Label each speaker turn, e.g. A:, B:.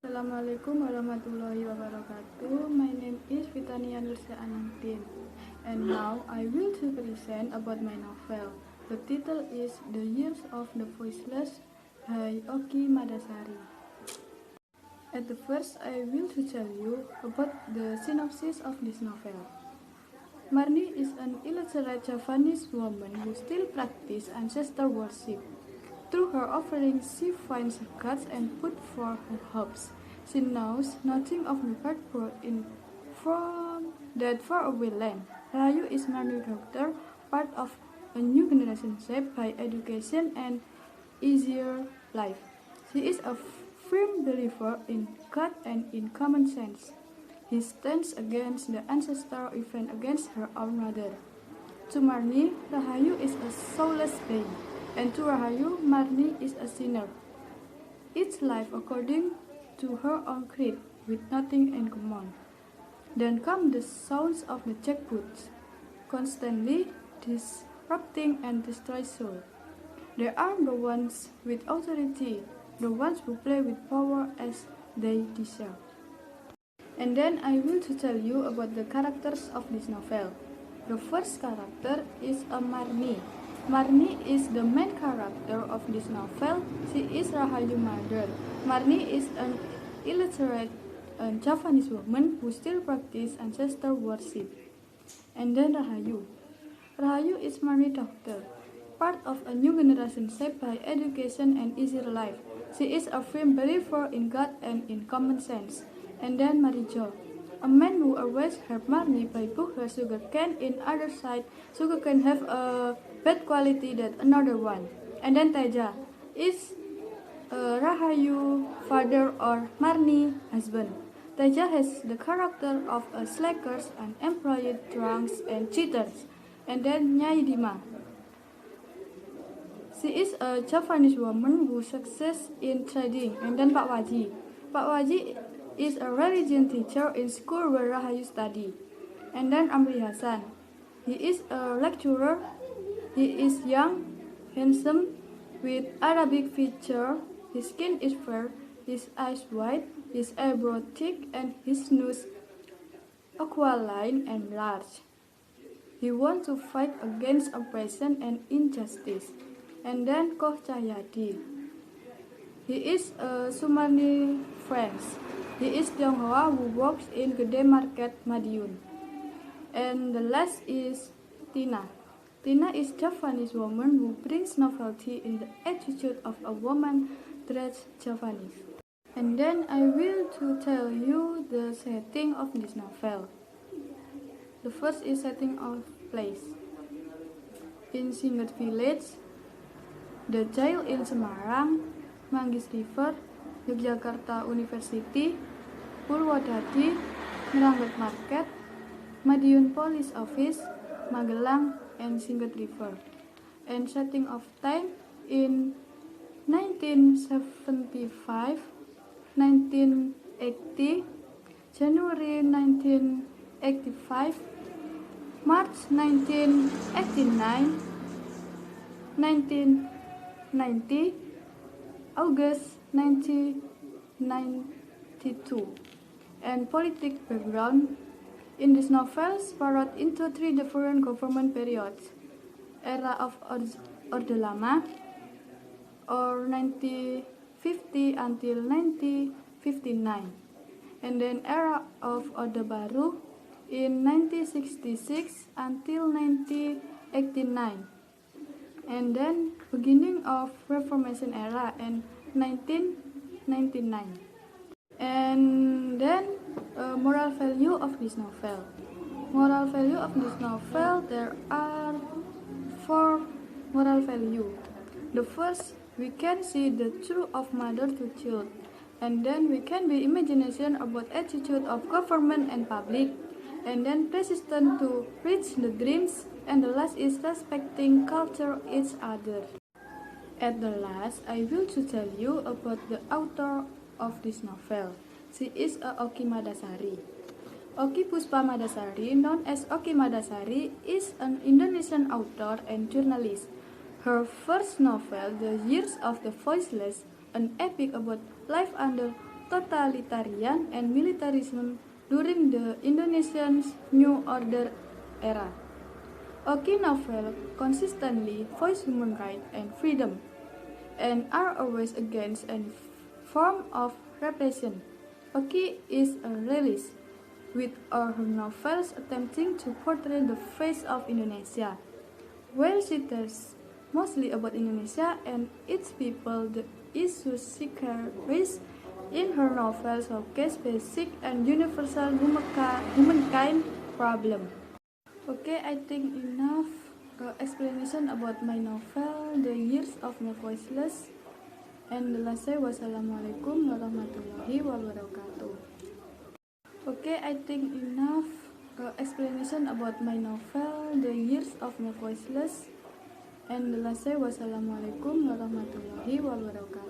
A: Assalamualaikum warahmatullahi wabarakatuh. My name is Vitania Nursia Anantin, and now I will to present about my novel. The title is The Years of the Voiceless by Oki Madasari. At the first, I will to tell you about the synopsis of this novel. Marni is an illiterate Javanese woman who still practices ancestor worship. Through her offerings, she finds gods and put forth her hopes. She knows nothing of the birth from that faraway land. Rahayu is Marni's daughter, part of a new generation shaped by education and easier life. She is a firm believer in God and in common sense. He stands against the ancestral even against her own mother. To Marni, Rahayu is a soulless being. And to Rahayu, Marni is a sinner. Each life according to her own creed, with nothing in common. Then come the sounds of the jackboots, constantly disrupting and destroy soul. They are the ones with authority, the ones who play with power as they deserve. And then I will to tell you about the characters of this novel. The first character is a Marni. Marni is the main character of this novel. She is Rahayu's mother. Marni is an illiterate Javanese woman who still practices ancestor worship. And then Rahayu. Rahayu is Marni's daughter, part of a new generation shaped by education and easier life. She is a firm believer in God and in common sense. And then Marijo, a man who always helped Marni by put her sugarcane in other side. Sugarcane have a bad quality than another one. And then Teja is Rahayu father or Marni husband. Teja has the character of a slackers, an employee, drunks and cheaters. And then Nyai Dima. She is a Javanese woman who succeeds in trading. And then Pak Waji. Pak Waji is a religion teacher in school where Rahayu study. And then Amri Hasan. He is a lecturer. He is young, handsome, with Arabic feature. His skin is fair, his eyes white, his eyebrow thick, and his nose aquiline and large. He wants to fight against oppression and injustice. And then Koh Cahyadi. He is a Sumarni friend. He is Tionghoa who works in Gede Market, Madiun. And the last is Tina. Tina is Javanese woman who brings novelty in the attitude of a woman dressed Javanese. And then I will to tell you the setting of this novel. The first is setting of place. In Singet Village, the Jail in Semarang, Manggis River, Yogyakarta University, Purwodadi, Merangget Market, Madiun Police Office, Magelang, and Singet River. And setting of time in 1975, 1980, January 1985, March 1989, 1990, August 1992. And political background. In this novel, sprawled into three different government periods: era of Orde Lama, or 1950 until 1959, and then era of Orde Baru in 1966 until 1989, and then beginning of Reformation era in 1999. And then moral value of this novel. Moral value of this novel, there are 4 moral value. The first, we can see the truth of mother to child, and then we can be imagination about attitude of government and public, and then persistent to reach the dreams, and the last is respecting culture each other. At the last, I will to tell you about the author of this novel. She is Oki Madasari. Oki Puspa Madasari, known as Oki Madasari, is an Indonesian author and journalist. Her first novel, The Years of the Voiceless, an epic about life under totalitarian and militarism during the Indonesian New Order era. Oki novel consistently voice human rights and freedom, and are always against any form of repression. Oki is a realist, with all her novels attempting to portray the face of Indonesia, where she tells mostly about Indonesia and its people. The issues she carries in her novels showcase basic and universal humankind problem. Okay, I think enough explanation about my novel, The Years of the Voiceless. And the last say, wassalamualaikum warahmatullahi wabarakatuh. Okay, I think enough explanation about my novel, The Years of the Voiceless. And the last say, wassalamualaikum warahmatullahi wabarakatuh.